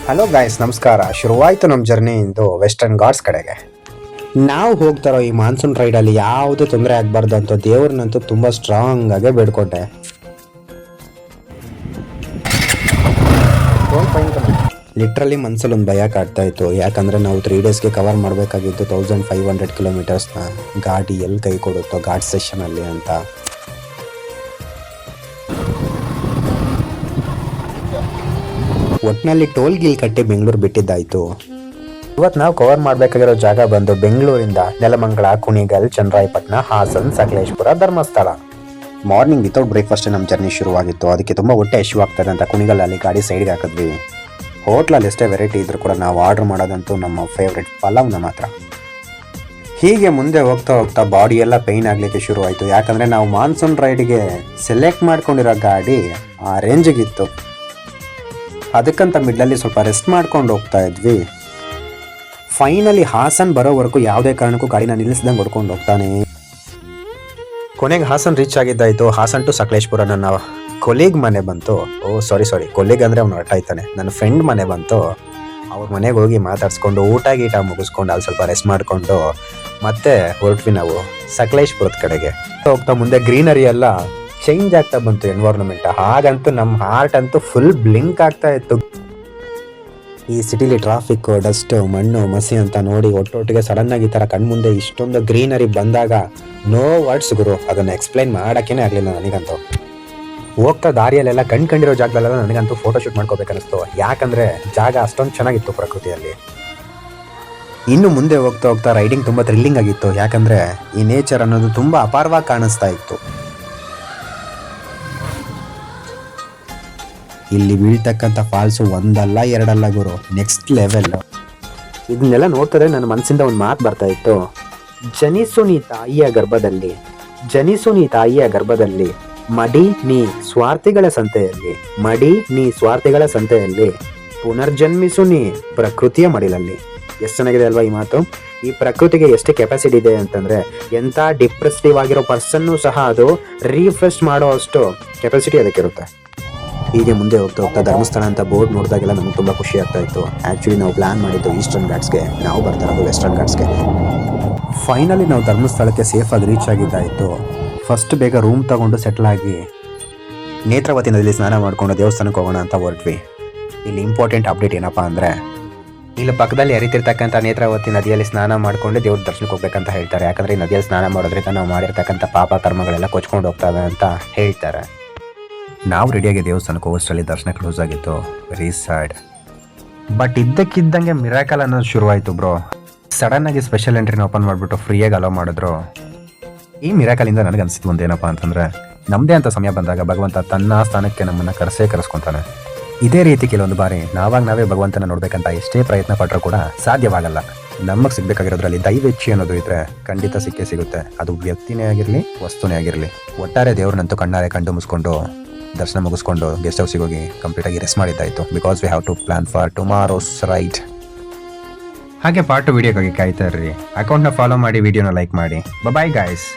Hello guys, ನಮಸ್ಕಾರ. ಶುರುವಾಯಿತು ನಮ್ಮ ಜರ್ನಿ ಇಂದು ವೆಸ್ಟರ್ನ್ ಘಾಟ್ಸ್ ಕಡೆಗೆ. ನಾವು ಹೋಗ್ತಾರೋ ಈ ಮಾನ್ಸೂನ್ ರೈಡಲ್ಲಿ ಯಾವುದೇ ತೊಂದರೆ ಆಗಬಾರ್ದು ಅಂತ ದೇವ್ರನ್ನಂತೂ ತುಂಬ ಸ್ಟ್ರಾಂಗ್ ಆಗೇ ಬೇಡ್ಕೊಂಡೆ. ಲಿಟ್ರಲಿ ಮನಸ್ಸಲ್ಲಿ ಒಂದು ಭಯ ಕಾಡ್ತಾ ಇತ್ತು. ಯಾಕಂದರೆ ನಾವು 3 ಡೇಸ್ಗೆ ಕವರ್ ಮಾಡಬೇಕಾಗಿದ್ದು 1500 ಕಿಲೋಮೀಟರ್ಸ್ನ. ಗಾಡಿ ಎಲ್ಲಿ ಕೈ ಕೊಡುತ್ತೋ ಘಾಟ್ ಸೆಷನಲ್ಲಿ ಅಂತ. ಒಟ್ಟಿನಲ್ಲಿ ಟೋಲ್ ಗೀಲ್ ಕಟ್ಟಿ ಬೆಂಗಳೂರು ಬಿಟ್ಟಿದ್ದಾಯಿತು. ಇವತ್ತು ನಾವು ಕವರ್ ಮಾಡಬೇಕಾಗಿರೋ ಜಾಗ ಬಂದು ಬೆಂಗಳೂರಿಂದ Nelamangala, Kunigal, Channarayapatna, Hassan, Sakleshpur, Dharmasthala. Morning without breakfast ನಮ್ಮ ಜರ್ನಿ ಶುರುವಾಗಿತ್ತು. ಅದಕ್ಕೆ ತುಂಬ ಹೊಟ್ಟೆ ಹಸಿವಾಗ್ತದೆ ಅಂತ ಕುಣಿಗಲಲ್ಲಿ ಗಾಡಿ ಸೈಡ್ಗೆ ಹಾಕಿದ್ವಿ. ಹೋಟ್ಲಲ್ಲಿ ಎಷ್ಟೇ ವೆರೈಟಿ ಇದ್ರೂ ಕೂಡ ನಾವು ಆರ್ಡ್ರ್ ಮಾಡೋದಂತೂ ನಮ್ಮ ಫೇವ್ರೆಟ್ ಪಲಾವ್ನ ಮಾತ್ರ. ಹೀಗೆ ಮುಂದೆ ಹೋಗ್ತಾ ಹೋಗ್ತಾ ಬಾಡಿ ಎಲ್ಲ ಪೇಯ್ನ್ ಆಗಲಿಕ್ಕೆ ಶುರುವಾಯಿತು. ಯಾಕಂದರೆ ನಾವು ಮಾನ್ಸೂನ್ ರೈಡ್ಗೆ ಸೆಲೆಕ್ಟ್ ಮಾಡ್ಕೊಂಡಿರೋ ಗಾಡಿ ಆ ರೇಂಜಿಗಿತ್ತು. ಅದಕ್ಕಂತ ಮಿಡ್ಲಲ್ಲಿ ಸ್ವಲ್ಪ ರೆಸ್ಟ್ ಮಾಡ್ಕೊಂಡು ಹೋಗ್ತಾ ಇದ್ವಿ. ಫೈನಲಿ ಹಾಸನ್ ಬರೋವರೆಗೂ ಯಾವುದೇ ಕಾರಣಕ್ಕೂ ಗಾಡಿನ ನಿಲ್ಲಿಸ್ದಂಗೆ ಹೊಡ್ಕೊಂಡು ಹೋಗ್ತಾನೆ. ಕೊನೆಗೆ ಹಾಸನ್ ರೀಚ್ ಆಗಿದ್ದಾಯಿತು. ಹಾಸನ್ ಟು ಸಕಲೇಶ್ಪುರ ನನ್ನ ಕೊಲೀಗ್ ಮನೆ ಬಂತು. ಸಾರಿ ಕೊಲೀಗ್ ಅಂದರೆ ಅವ್ನು ಹೊರಟಾಯ್ತಾನೆ. ನನ್ನ ಫ್ರೆಂಡ್ ಮನೆ ಬಂತು. ಅವ್ರ ಮನೆಗೆ ಹೋಗಿ ಮಾತಾಡ್ಸ್ಕೊಂಡು ಊಟ ಮುಗಿಸ್ಕೊಂಡು ಅಲ್ಲಿ ಸ್ವಲ್ಪ ರೆಸ್ಟ್ ಮಾಡಿಕೊಂಡು ಮತ್ತೆ ಹೊರಟ್ವಿ ನಾವು ಸಕಲೇಶ್ಪುರದ ಕಡೆಗೆ. ಹೋಗ್ತಾ ಮುಂದೆ ಗ್ರೀನರಿ ಎಲ್ಲ ಚೇಂಜ್ ಆಗ್ತಾ ಬಂತು ಎನ್ವೈರನ್ಮೆಂಟ್. ಹಾಗಂತೂ ನಮ್ಮ ಹಾರ್ಟ್ ಅಂತೂ ಫುಲ್ ಬ್ಲಿಂಕ್ ಆಗ್ತಾ ಇತ್ತು. ಈ ಸಿಟಿಲಿ ಟ್ರಾಫಿಕ್, ಡಸ್ಟ್, ಮಣ್ಣು, ಮಸಿ ಅಂತ ನೋಡಿ ಒಟ್ಟೊಟ್ಟಿಗೆ ಸಡನ್ ಆಗಿ ಈ ಥರ ಕಣ್ಮುಂದೆ ಇಷ್ಟೊಂದು ಗ್ರೀನರಿ ಬಂದಾಗ ನೋ ವರ್ಡ್ಸ್ ಗುರು. ಅದನ್ನು ಎಕ್ಸ್ಪ್ಲೈನ್ ಮಾಡೋಕ್ಕೇ ಆಗಲಿಲ್ಲ ನನಗಂತೂ. ಹೋಗ್ತಾ ದಾರಿಯಲ್ಲೆಲ್ಲ ಕಂಡಿರೋ ಜಾಗದಲ್ಲೆಲ್ಲ ನನಗಂತೂ ಫೋಟೋ ಶೂಟ್ ಮಾಡ್ಕೋಬೇಕನ್ನಿಸ್ತು. ಯಾಕಂದರೆ ಜಾಗ ಅಷ್ಟೊಂದು ಚೆನ್ನಾಗಿತ್ತು ಪ್ರಕೃತಿಯಲ್ಲಿ. ಇನ್ನು ಮುಂದೆ ಹೋಗ್ತಾ ಹೋಗ್ತಾ ರೈಡಿಂಗ್ ತುಂಬ ಥ್ರಿಲ್ಲಿಂಗ್ ಆಗಿತ್ತು. ಯಾಕಂದರೆ ಈ ನೇಚರ್ ಅನ್ನೋದು ತುಂಬ ಅಪಾರವಾಗಿ ಕಾಣಿಸ್ತಾ ಇತ್ತು. ಇಲ್ಲಿ ಬೀಳ್ತಕ್ಕಂಥ ಫಾಲ್ಸು ಒಂದಲ್ಲ ಎರಡಲ್ಲ ಗುರು, ನೆಕ್ಸ್ಟ್ ಲೆವೆಲ್. ಇದನ್ನೆಲ್ಲ ನೋಡ್ತಾರೆ ನನ್ನ ಮನಸ್ಸಿಂದ ಒಂದು ಮಾತು ಬರ್ತಾ ಇತ್ತು. ಜನಿಸು ನೀ ತಾಯಿಯ ಗರ್ಭದಲ್ಲಿ ಮಡಿ ನೀ ಸ್ವಾರ್ಥಿಗಳ ಸಂತೆಯಲ್ಲಿ ಪುನರ್ಜನ್ಮಿಸು ನೀ ಪ್ರಕೃತಿಯ ಮಡಿಲಲ್ಲಿ. ಎಷ್ಟು ಚೆನ್ನಾಗಿದೆ ಅಲ್ವಾ ಈ ಮಾತು. ಈ ಪ್ರಕೃತಿಗೆ ಎಷ್ಟು ಕೆಪಾಸಿಟಿ ಇದೆ ಅಂತಂದರೆ ಎಂಥ ಡಿಪ್ರೆಸಿವ್ ಆಗಿರೋ ಪರ್ಸನ್ನೂ ಸಹ ಅದು ರೀಫ್ರೆಶ್ ಮಾಡೋ ಅಷ್ಟು ಕೆಪಾಸಿಟಿ ಅದಕ್ಕಿರುತ್ತೆ. ಹೀಗೆ ಮುಂದೆ ಹೋಗ್ತಾ ಧರ್ಮಸ್ಥಳ ಅಂತ ಬೋರ್ಡ್ ನೋಡಿದಾಗೆಲ್ಲ ನಮ್ಗೆ ತುಂಬ ಖುಷಿ ಆಗ್ತಾ ಇತ್ತು. ಆ್ಯಕ್ಚುಲಿ ನಾವು ಪ್ಲ್ಯಾನ್ ಮಾಡಿದ್ದು ಈಸ್ಟರ್ನ್ ಘಾಟ್ಸ್ಗೆ, ನಾವು ಬರ್ತಾ ಇರೋದು ವೆಸ್ಟರ್ನ್ ಘಾಟ್ಸ್ಗೆ. ಫೈನಲಿ ನಾವು ಧರ್ಮಸ್ಥಳಕ್ಕೆ ಸೇಫಾಗಿ ರೀಚ್ ಆಗಿದ್ದಾಯಿತು. ಫಸ್ಟ್ ಬೇಗ ರೂಮ್ ತೊಗೊಂಡು ಸೆಟ್ಲಾಗಿ ನೇತ್ರಾವತಿ ನದಿಯಲ್ಲಿ ಸ್ನಾನ ಮಾಡಿಕೊಂಡು ದೇವಸ್ಥಾನಕ್ಕೆ ಹೋಗೋಣ ಅಂತ ಹೊರಟ್ವಿ. ಇಲ್ಲಿ ಇಂಪಾರ್ಟೆಂಟ್ ಅಪ್ಡೇಟ್ ಏನಪ್ಪ ಅಂದರೆ, ಇಲ್ಲಿ ಪಕ್ಕದಲ್ಲಿ ಹರಿತಿರ್ತಕ್ಕಂಥ ನೇತ್ರಾವತಿ ನದಿಯಲ್ಲಿ ಸ್ನಾನ ಮಾಡಿಕೊಂಡು ದೇವ್ರ ದರ್ಶನಕ್ಕೆ ಹೋಗ್ಬೇಕಂತ ಹೇಳ್ತಾರೆ. ಯಾಕಂದರೆ ಈ ನದಿಯಲ್ಲಿ ಸ್ನಾನ ಮಾಡೋದ್ರಿಂದ ನಾವು ಮಾಡಿರ್ತಕ್ಕಂಥ ಪಾಪ ಕರ್ಮಗಳೆಲ್ಲ ಕೊಚ್ಕೊಂಡು ಹೋಗ್ತವೆ ಅಂತ ಹೇಳ್ತಾರೆ. ನಾವು ರೆಡಿಯಾಗಿ ದೇವಸ್ಥಾನಕ್ಕೆ ಹೋಗೋಷ್ಟರಲ್ಲಿ ದರ್ಶನ ಕ್ಲೋಸ್ ಆಗಿತ್ತು. Very sad. ಬಟ್ ಇದ್ದಕ್ಕಿದ್ದಂಗೆ ಮಿರಾಕಲ್ ಅನ್ನೋದು ಶುರುವಾಯಿತು ಬ್ರೋ. ಸಡನ್ನಾಗಿ ಸ್ಪೆಷಲ್ ಎಂಟ್ರಿನ ಓಪನ್ ಮಾಡಿಬಿಟ್ಟು ಫ್ರೀಯಾಗಿ ಅಲೋ ಮಾಡಿದ್ರು. ಈ ಮಿರಾಕಲಿಂದ ನನಗೆ ಅನಿಸಿದ್ದು ಒಂದೇನಪ್ಪ ಅಂತಂದರೆ, ನಮ್ಮದೇ ಅಂತ ಸಮಯ ಬಂದಾಗ ಭಗವಂತ ತನ್ನ ಸ್ಥಾನಕ್ಕೆ ನಮ್ಮನ್ನು ಕರೆಸ್ಕೊತಾನೆ. ಇದೇ ರೀತಿ ಕೆಲವೊಂದು ಬಾರಿ ನಾವೇ ಭಗವಂತನ ನೋಡ್ಬೇಕಂತ ಎಷ್ಟೇ ಪ್ರಯತ್ನ ಪಟ್ಟರೂ ಕೂಡ ಸಾಧ್ಯವಾಗಲ್ಲ. ನಮಗೆ ಸಿಗಬೇಕಾಗಿರೋದ್ರಲ್ಲಿ ದೈವೇಚ್ಛೆ ಅನ್ನೋದು ಇದ್ರೆ ಖಂಡಿತ ಸಿಗುತ್ತೆ. ಅದು ವ್ಯಕ್ತಿನೇ ಆಗಿರಲಿ, ವಸ್ತುನೇ ಆಗಿರಲಿ. ಒಟ್ಟಾರೆ ದೇವ್ರನ್ನಂತೂ ಕಣ್ಣಾರೆ ಕಂಡು ಮುಗಿಸ್ಕೊಂಡು ದರ್ಶನ ಮುಗಿಸ್ಕೊಂಡು ಗೆಸ್ಟ್ ಹೌಸಿಗೆ ಹೋಗಿ ಕಂಪ್ಲೀಟಾಗಿ ರೆಸ್ಟ್ ಮಾಡಿದ್ದಾಯಿತು. Because we have to plan for tomorrow's ride. ಹಾಗೆ ಪಾರ್ಟ್ ವಿಡಿಯೋಗಾಗಿ ಕಾಯ್ತಾ ಇರ್ರಿ. ಅಕೌಂಟ್ನ ಫಾಲೋ ಮಾಡಿ, ವಿಡಿಯೋನ ಲೈಕ್ ಮಾಡಿ. Bye guys.